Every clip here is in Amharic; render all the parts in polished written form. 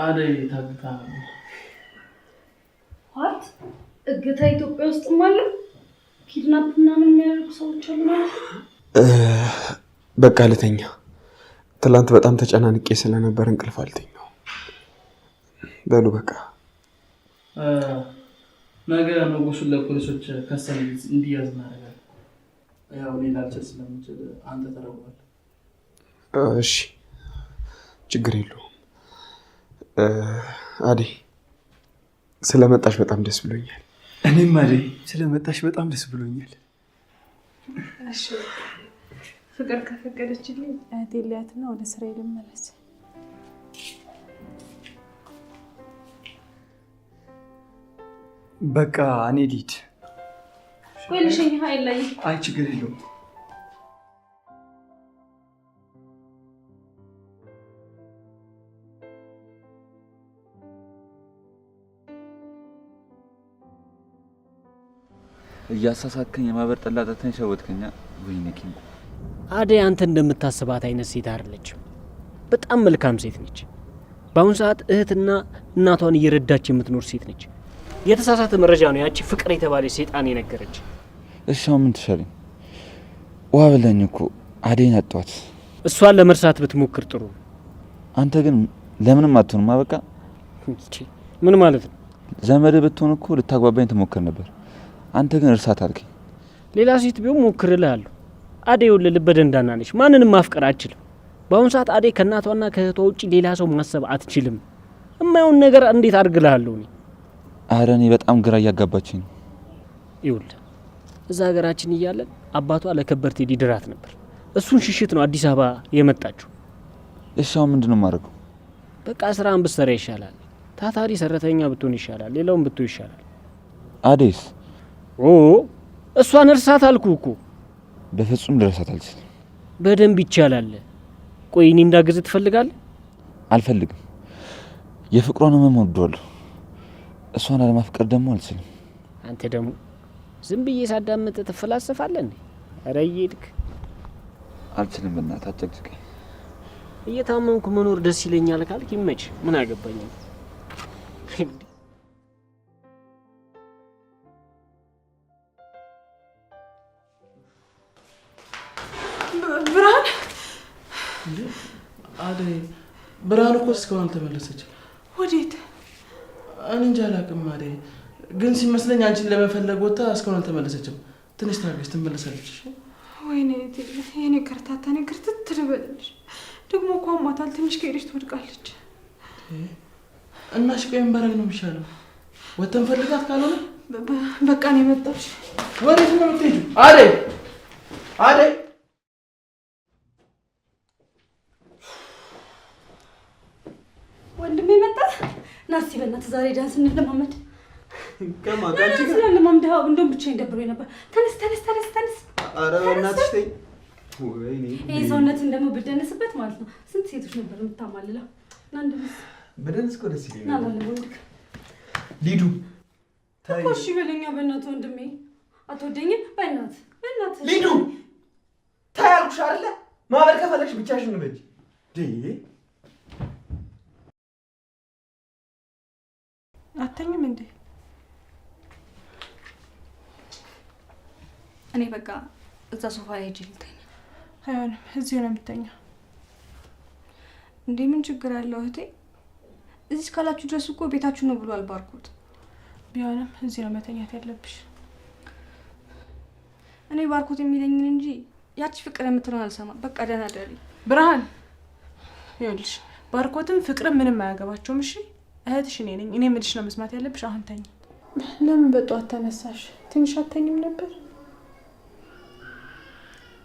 አደይ ታግታ ዋት እግታ ኢትዮጵያ ውስጥ ማለት ኪድናፕ ምናምን የሚያደርጉ ሰዎች አሉ ማለት በቃ ልተኛ። ትላንት በጣም ተጨናንቄ ስለነበር እንቅልፍ አልተኛው። በሉ በቃ ነገ ንጉሱን ለፖሊሶች ከሰን እንዲያዝ እናደርጋለን። ያው ሌላ ልችል ስለምችል አንተ ተረጋጋ። እሺ ችግር የለውም። አደይ ስለመጣሽ በጣም ደስ ብሎኛል። እኔም አደይ ስለመጣሽ በጣም ደስ ብሎኛል። እሺ ፍቅር ከፈቀደችልኝ እህቴን ሊያትና ወደ ስራዬ ልመለስ። በቃ እኔ ልሂድ። ወይ ልሸኝህ አይላይ? አይ ችግር የለውም። እያሳሳከኝ የማበር ጠላጣተን ሸወትከኛ። ወይኔ ኪም አደይ አንተ እንደምታስባት አይነት ሴት አይደለችም። በጣም መልካም ሴት ነች። በአሁን ሰዓት እህትና እናቷን እየረዳች የምትኖር ሴት ነች። የተሳሳተ መረጃ ነው ያቺ ፍቅር የተባለች ሴጣን የነገረች። እሻው ምን ትሻለኝ? ውሃ በላኝ እኮ አደይን አጧት። እሷን ለመርሳት ብትሞክር ጥሩ። አንተ ግን ለምንም አትሆንም። በቃ ምን ማለት ነው? ዘመድ ብትሆን እኮ ልታግባባኝ ትሞክር ነበር። አንተ ግን እርሳት አልከኝ። ሌላ ሴት ቢሆን ሞክርልሃለሁ። አደይ ልበ ደንዳና ነች። ማንንም ማፍቀር አትችልም። በአሁኑ ሰዓት አደይ ከእናቷና ከእህቷ ውጭ ሌላ ሰው ማሰብ አትችልም። እማይሆን ነገር እንዴት አድርግልሃለሁ እኔ? ኧረ እኔ በጣም ግራ እያጋባችኝ ነው። ይኸውልህ እዛ ሀገራችን እያለን አባቷ ለከበርቴ ሊድራት ነበር። እሱን ሽሽት ነው አዲስ አበባ የመጣችው። እሻው ምንድነው ማድረገው? በቃ ስራን ብትሰራ ይሻላል። ታታሪ ሰራተኛ ብትሆን ይሻላል። ሌላውን ብትሆን ይሻላል። አደይስ? እሷን እርሳት አልኩ እኮ። በፍጹም ልረሳት አልችልም። በደንብ ይቻላል። ቆይ እኔ እንዳግዝ ትፈልጋለህ? አልፈልግም። የፍቅሯን ህመም ወደዋለሁ። እሷን አለማፍቀር ደግሞ አልችልም። አንተ ደግሞ ዝም ብዬ ሳዳምጥ ትፈላሰፋለህ እንዴ? ኧረ እየሄድክ አልችልም። በእናትህ አጨቅጭቀኝ። እየታመምኩ መኖር ደስ ይለኛል ካልክ ይመች። ምን አገባኝ? ብርሃን አደይ ብርሃን እኮ እስካሁን አልተመለሰችም። ወዴት? እኔ እንጃ አላውቅም። አደይ ግን ሲመስለኝ አንቺን ለመፈለግ ወጣ እስካሁን አልተመለሰችም። ትንሽ ታገሽ፣ ትመለሳለች። ወይኔ የኔ ከርታታ ነገር ትትልበልሽ። ደግሞ እኮ አሟታል። ትንሽ ከሄደች ትወድቃለች። እና እሺ ቆይ ምን ባደርግ ነው የሚሻለው? ወጥተን ፈልጋት ካልሆነ በቃ ነው የመጣች። ወዴት ነው የምትሄጂው? አደይ አደይ ወንድሜ መጣ። ናሲ በእናትህ ዛሬ ዳንስ እንለማመድ። ከማን ጋር እንለማመድ? አዎ እንደውም ብቻዬን ደብሮኝ ነበር። ተነስ ተነስ ተነስ ተነስ። ኧረ በእናትሽ ተይ። ወይኔ ይሄ ሰውነትን ደግሞ ብደነስበት ማለት ነው። ስንት ሴቶች ነበር የምታማልለው። እና እንደምስ በደንስ እኮ ደስ ይለኛል። ና ላለ ወንድክ ሊዱ ታይ እሺ በለኛ። በእናትህ ወንድሜ አትወደኝም? በእናትህ ሊዱ ታይ አልኩሽ አይደለ? ማበር ከፈለግሽ ብቻሽን ነው በጅ አተኝም እንዴ? እኔ በቃ እዛ ሶፋ ላይ ሄጄ ልተኛ። አይሆንም፣ እዚሁ ነው የምተኛው። እንዴ ምን ችግር አለው እህቴ? እዚህ እስካላችሁ ድረስ እኮ ቤታችሁ ነው ብሏል ባርኮት። ቢሆንም እዚህ ነው መተኛት ያለብሽ። እኔ ባርኮት የሚለኝን እንጂ ያቺ ፍቅር የምትለውን አልሰማም። በቃ ደህና ደሪ ብርሃን። ይኸውልሽ ባርኮትም ፍቅርም ምንም አያገባቸውም። እሺ እህትሽ እኔ ነኝ። እኔ የምልሽ ነው መስማት ያለብሽ። አሁን ተኝ። ለምን በጠዋት ተነሳሽ? ትንሽ አተኝም ነበር?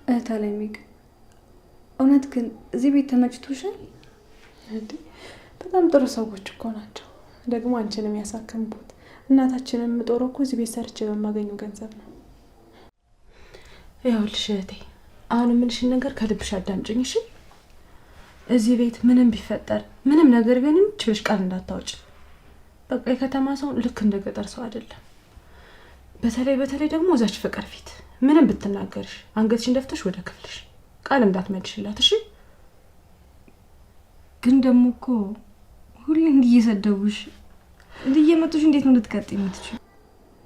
እህት አለሚግ እውነት ግን እዚህ ቤት ተመችቶሻል? በጣም ጥሩ ሰዎች እኮ ናቸው። ደግሞ አንቺንም ያሳከምኩት እናታችንን የምጦረው እኮ እዚህ ቤት ሰርቼ በማገኘው ገንዘብ ነው። ይኸውልሽ እህቴ አሁን የምልሽን ነገር ከልብሽ አዳምጪኝ እሺ? እዚህ ቤት ምንም ቢፈጠር ምንም ነገር ቢሆንም ችለሽ ቃል እንዳታወጪ። በቃ የከተማ ሰው ልክ እንደ ገጠር ሰው አይደለም። በተለይ ደግሞ እዛች ፍቅር ፊት ምንም ብትናገርሽ አንገትሽን ደፍተሽ ወደ ክፍልሽ ቃል እንዳትመልሽላት እሺ? ግን ደግሞ እኮ ሁሌ እንዲህ እየሰደቡሽ እንዲህ እየመጡሽ እንዴት ነው ልትቀጥይ የምትችይው?